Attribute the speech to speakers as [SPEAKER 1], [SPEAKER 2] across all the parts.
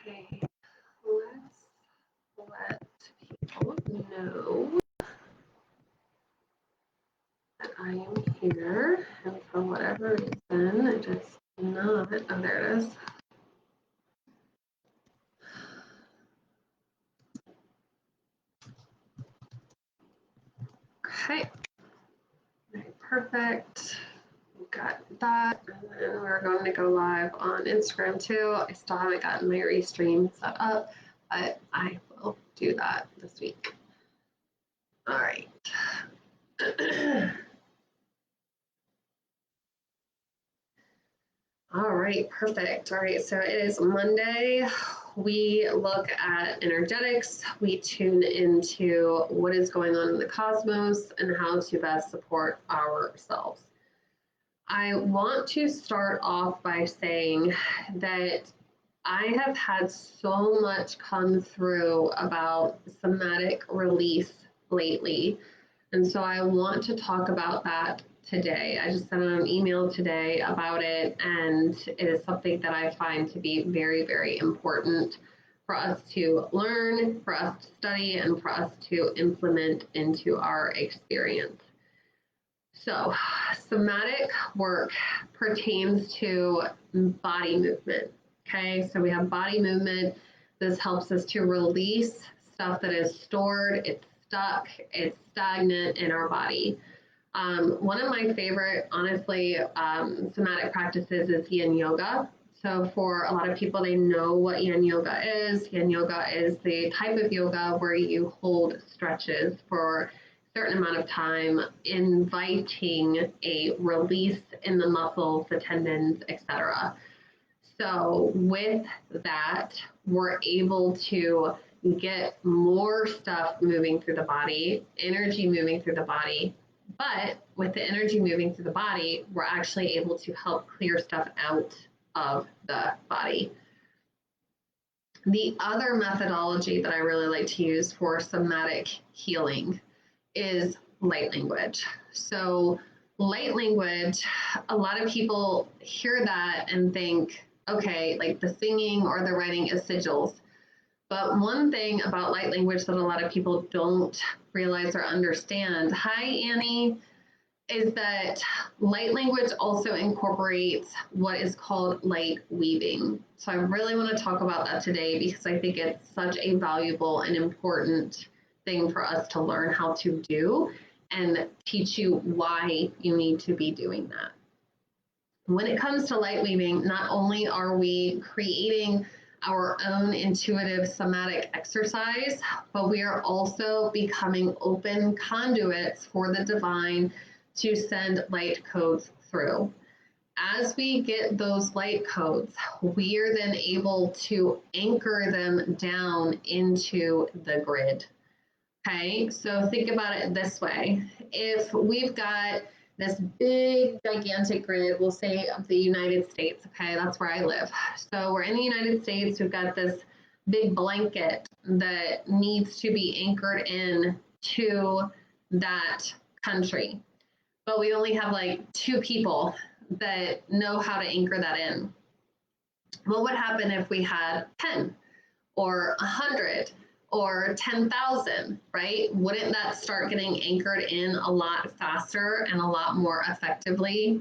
[SPEAKER 1] Okay, let's let people know that I am here, and for whatever reason, it just not. Oh, there it is. Okay, right, perfect. Got that, and then we're going to go live on Instagram too. I still haven't gotten my restream set up, but I will do that this week. All right. All right, perfect. All right, so it is Monday. We look at energetics. We tune into what is going on in the cosmos and how to best support ourselves. I want to start off by saying that I have had so much come through about somatic release lately. And so I want to talk about that today. I just sent out an email today about it, and it is something that I find to be very, very important for us to learn, for us to study, and for us to implement into our experience. So, somatic work pertains to body movement. Okay, so we have body movement. This helps us to release stuff that is stored, it's stuck, it's stagnant in our body. One of my favorite, honestly, somatic practices is yin yoga. So for a lot of people, they know what yin yoga is. Yin yoga is the type of yoga where you hold stretches for a certain amount of time, inviting a release in the muscles, the tendons, etc. So with that, we're able to get more stuff moving through the body, energy moving through the body. But with the energy moving through the body, we're actually able to help clear stuff out of the body. The other methodology that I really like to use for somatic healing is light language. So light language, a lot of people hear that and think, okay, like the singing or the writing is sigils. But one thing about light language that a lot of people don't realize or understand, hi Annie, is that light language also incorporates what is called light weaving. So I really want to talk about that today because I think it's such a valuable and important thing for us to learn how to do and teach you why you need to be doing that. When it comes to light weaving, not only are we creating our own intuitive somatic exercise, but we are also becoming open conduits for the divine to send light codes through. As we get those light codes, we are then able to anchor them down into the grid. Okay, so think about it this way. If we've got this big, gigantic grid, we'll say of the United States, okay, that's where I live. So we're in the United States, we've got this big blanket that needs to be anchored in to that country. But we only have like 2 people that know how to anchor that in. What would happen if we had 10 or 100 or 10,000, right? Wouldn't that start getting anchored in a lot faster and a lot more effectively?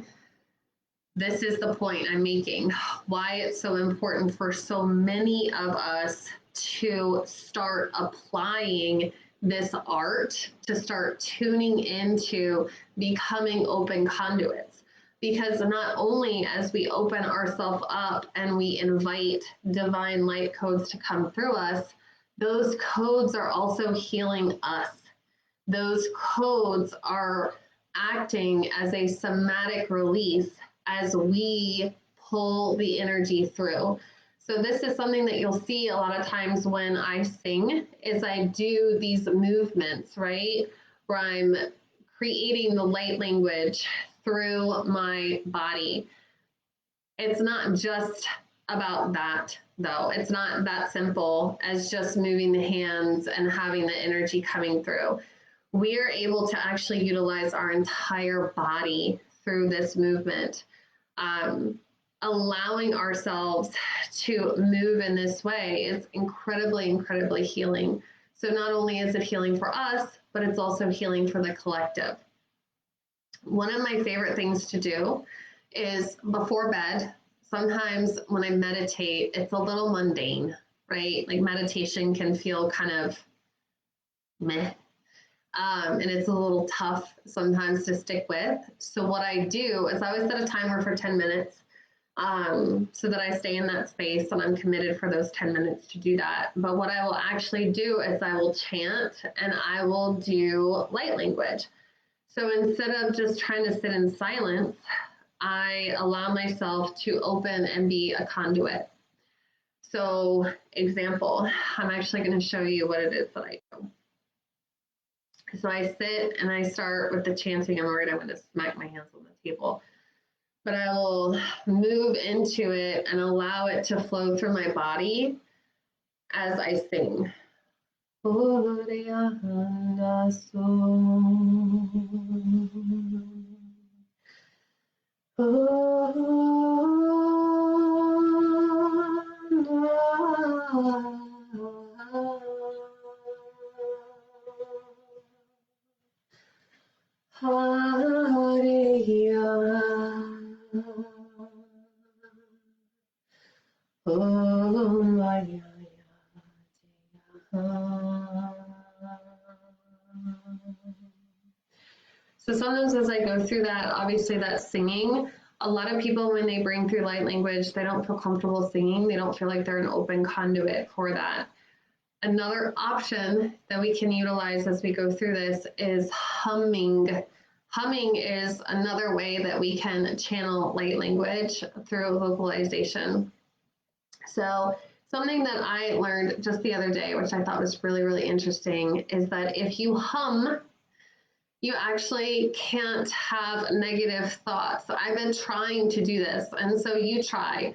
[SPEAKER 1] This is the point I'm making, why it's so important for so many of us to start applying this art, to start tuning into becoming open conduits. Because not only as we open ourselves up and we invite divine light codes to come through us, those codes are also healing us. Those codes are acting as a somatic release as we pull the energy through. So this is something that you'll see a lot of times when I sing, is I do these movements, right? Where I'm creating the light language through my body. It's not just about that, though. It's not that simple as just moving the hands and having the energy coming through. We are able to actually utilize our entire body through this movement. allowing ourselves to move in this way is incredibly, incredibly healing. So not only is it healing for us, but it's also healing for the collective. One of my favorite things to do is before bed. Sometimes when I meditate, it's a little mundane, right? Like meditation can feel kind of meh. And it's a little tough sometimes to stick with. So what I do is I always set a timer for 10 minutes so that I stay in that space and I'm committed for those 10 minutes to do that. But what I will actually do is I will chant and I will do light language. So instead of just trying to sit in silence, I allow myself to open and be a conduit. So example, I'm actually going to show you what it is that I do. So I sit and I start with the chanting. I'm going to smack my hands on the table. But I will move into it and allow it to flow through my body as I sing. So sometimes as I go through that, obviously that's singing. A lot of people, when they bring through light language, they don't feel comfortable singing. They don't feel like they're an open conduit for that. Another option that we can utilize as we go through this is humming. Humming is another way that we can channel light language through vocalization. So something that I learned just the other day, which I thought was really, really interesting, is that if you hum, you actually can't have negative thoughts. So I've been trying to do this, and so you try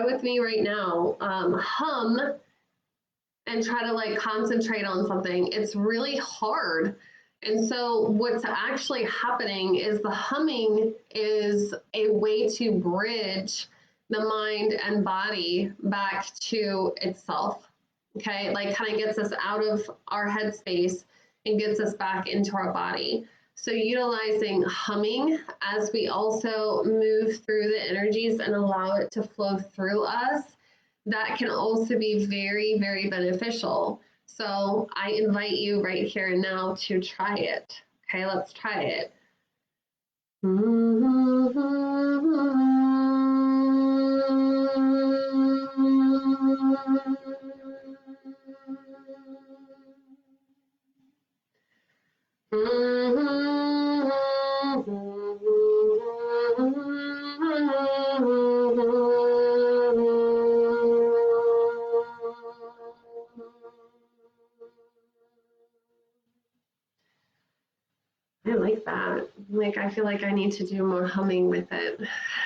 [SPEAKER 1] with me right now. Hum and try to like concentrate on something. It's really hard. And so what's actually happening is the humming is a way to bridge the mind and body back to itself. Okay, like kind of gets us out of our headspace and gets us back into our body. So utilizing humming as we also move through the energies and allow it to flow through us, that can also be very, very beneficial. So I invite you right here and now to try it. Okay, let's try it. I like that. Like, I feel like I need to do more humming with it.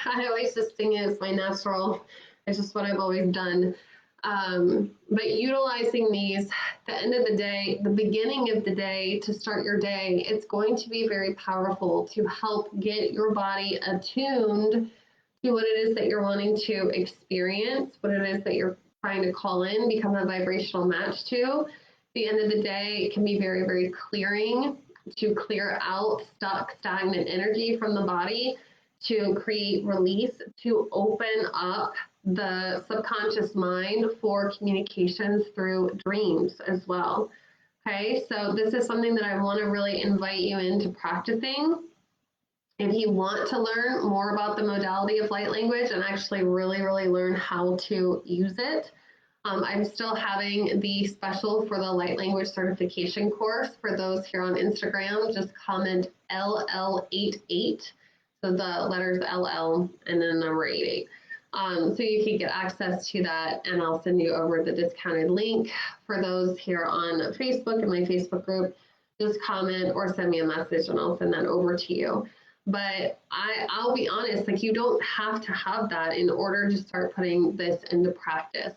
[SPEAKER 1] I always just sing it as my natural. It's just what I've always done. But utilizing these, the end of the day, the beginning of the day to start your day, it's going to be very powerful to help get your body attuned to what it is that you're wanting to experience, what it is that you're trying to call in, become a vibrational match to. At the end of the day, it can be very, very clearing to clear out stuck, stagnant energy from the body, to create release, to open up the subconscious mind for communications through dreams as well. Okay, so this is something that I want to really invite you into practicing. If you want to learn more about the modality of light language and actually really, really learn how to use it, I'm still having the special for the light language certification course. For those here on Instagram, just comment LL88. So the letters LL and then number 88. So you can get access to that, and I'll send you over the discounted link. For those here on Facebook in my Facebook group, just comment or send me a message and I'll send that over to you. But I'll be honest, like, you don't have to have that in order to start putting this into practice.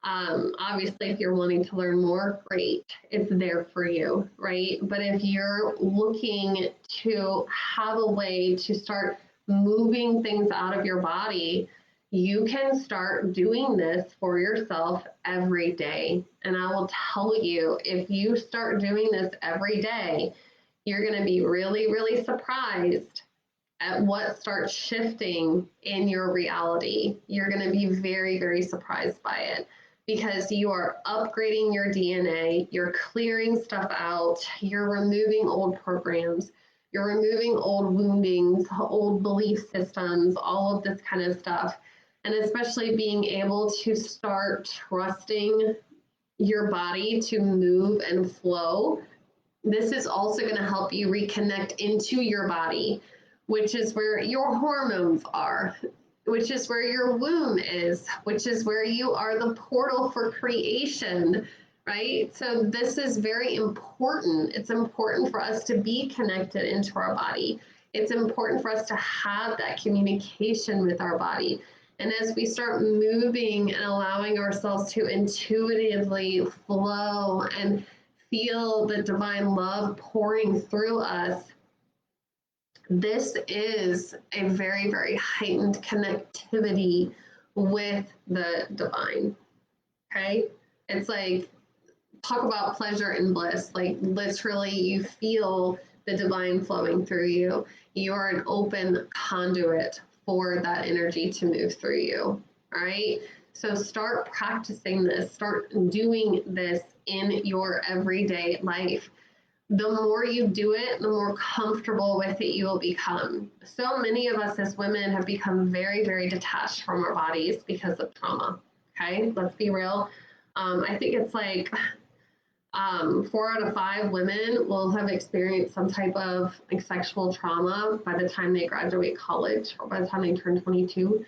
[SPEAKER 1] Obviously, if you're wanting to learn more, great, it's there for you, right? But if you're looking to have a way to start moving things out of your body You can start doing this for yourself every day. And I will tell you, if you start doing this every day, you're going to be really, really surprised at what starts shifting in your reality. You're going to be very, very surprised by it because you are upgrading your DNA, you're clearing stuff out, you're removing old programs, you're removing old woundings, old belief systems, all of this kind of stuff. And especially being able to start trusting your body to move and flow. This is also going to help you reconnect into your body, which is where your hormones are, which is where your womb is, which is where you are the portal for creation, right? So this is very important. It's important for us to be connected into our body. It's important for us to have that communication with our body. And as we start moving and allowing ourselves to intuitively flow and feel the divine love pouring through us, this is a very, very heightened connectivity with the divine. Okay? It's like, talk about pleasure and bliss. Like, literally, you feel the divine flowing through you. You are an open conduit for that energy to move through you. All right? So start practicing this, start doing this in your everyday life. The more you do it, the more comfortable with it you will become. So many of us as women have become very, very detached from our bodies because of trauma. Okay, let's be real. I think it's like 4 out of 5 women will have experienced some type of like sexual trauma by the time they graduate college or by the time they turn 22.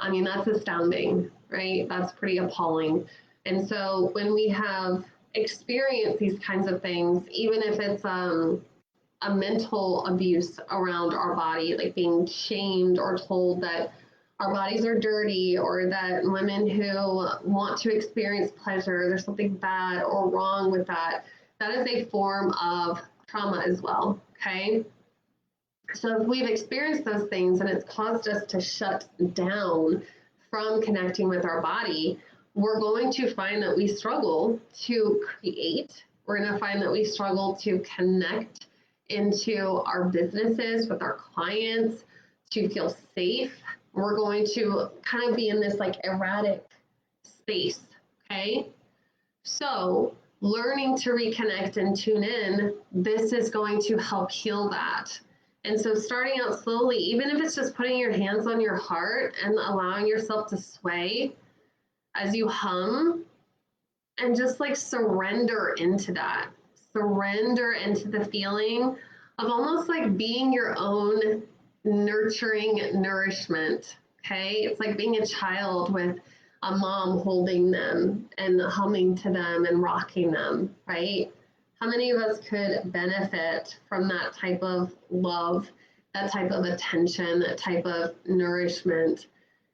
[SPEAKER 1] I mean, that's astounding, right? That's pretty appalling. And so when we have experienced these kinds of things, even if it's a mental abuse around our body, like being shamed or told that our bodies are dirty, or that women who want to experience pleasure, there's something bad or wrong with that, that is a form of trauma as well, okay? So if we've experienced those things and it's caused us to shut down from connecting with our body, we're going to find that we struggle to create. We're going to find that we struggle to connect into our businesses with our clients, to feel safe. We're going to kind of be in this like erratic space, okay? So learning to reconnect and tune in, this is going to help heal that. And so starting out slowly, even if it's just putting your hands on your heart and allowing yourself to sway as you hum, and just like surrender into that. Surrender into the feeling of almost like being your own nurturing nourishment. Okay. It's like being a child with a mom holding them and humming to them and rocking them, right? How many of us could benefit from that type of love, that type of attention, that type of nourishment?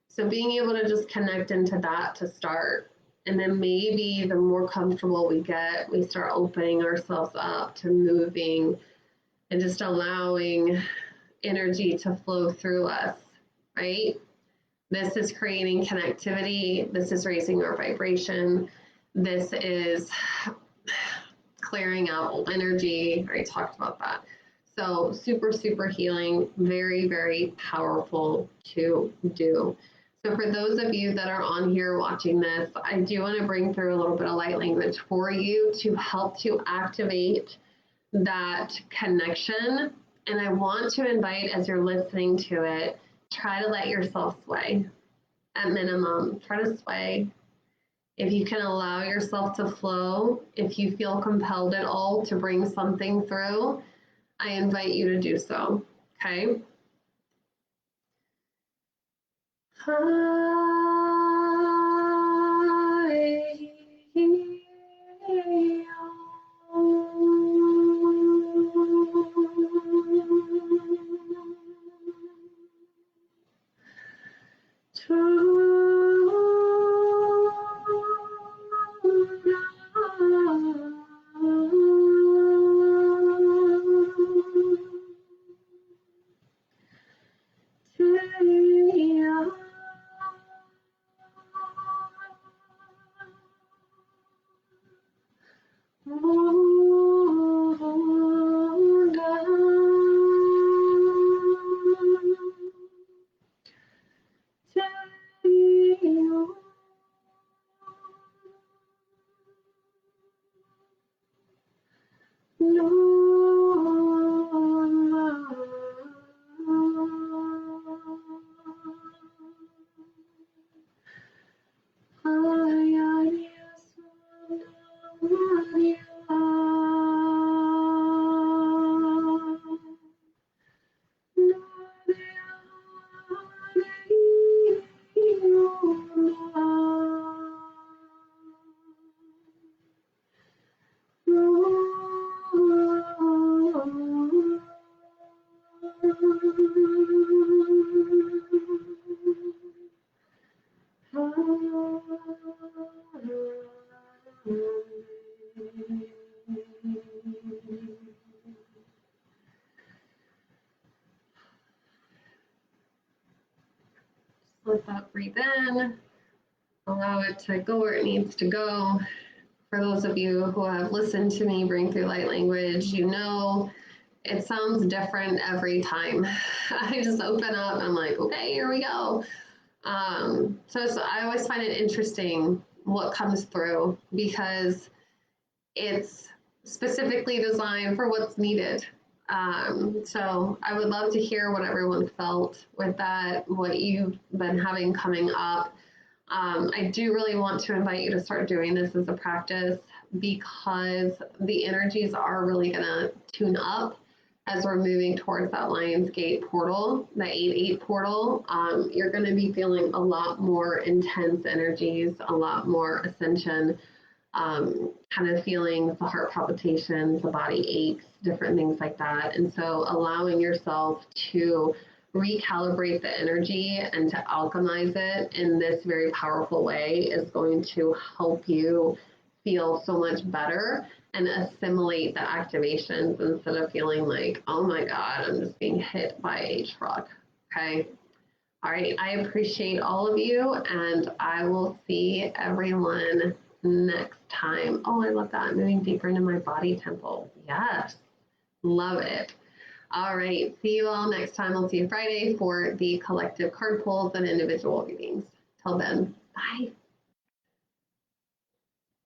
[SPEAKER 1] So being able to just connect into that to start. And then maybe the more comfortable we get, we start opening ourselves up to moving and just allowing energy to flow through us, right? This is creating connectivity. This is raising our vibration. This is clearing out old energy. I already talked about that. So super, super healing, very, very powerful to do. So for those of you that are on here watching this, I do want to bring through a little bit of light language for you to help to activate that connection. And I want to invite, as you're listening to it, try to let yourself sway at minimum. Try to sway. If you can allow yourself to flow, if you feel compelled at all to bring something through, I invite you to do so, okay? Let that breathe in. Allow it to go where it needs to go. For those of you who have listened to me bring through light language, you know it sounds different every time. I just open up and I'm like, okay, here we go. So I always find it interesting what comes through because it's specifically designed for what's needed. So I would love to hear what everyone felt with that, what you've been having coming up. I do really want to invite you to start doing this as a practice because the energies are really going to tune up as we're moving towards that Lion's Gate portal, the 8-8 portal. You're going to be feeling a lot more intense energies, a lot more ascension, kind of feelings, the heart palpitations, the body aches, different things like that. And so allowing yourself to recalibrate the energy and to alchemize it in this very powerful way is going to help you feel so much better and assimilate the activations instead of feeling like, oh my God, I'm just being hit by a truck. Okay. All right. I appreciate all of you and I will see everyone next time. Oh, I love that. Moving deeper into my body temple. Yes. Love it. All right. See you all next time. I'll see you Friday for the collective card pulls and individual readings. Till then, bye.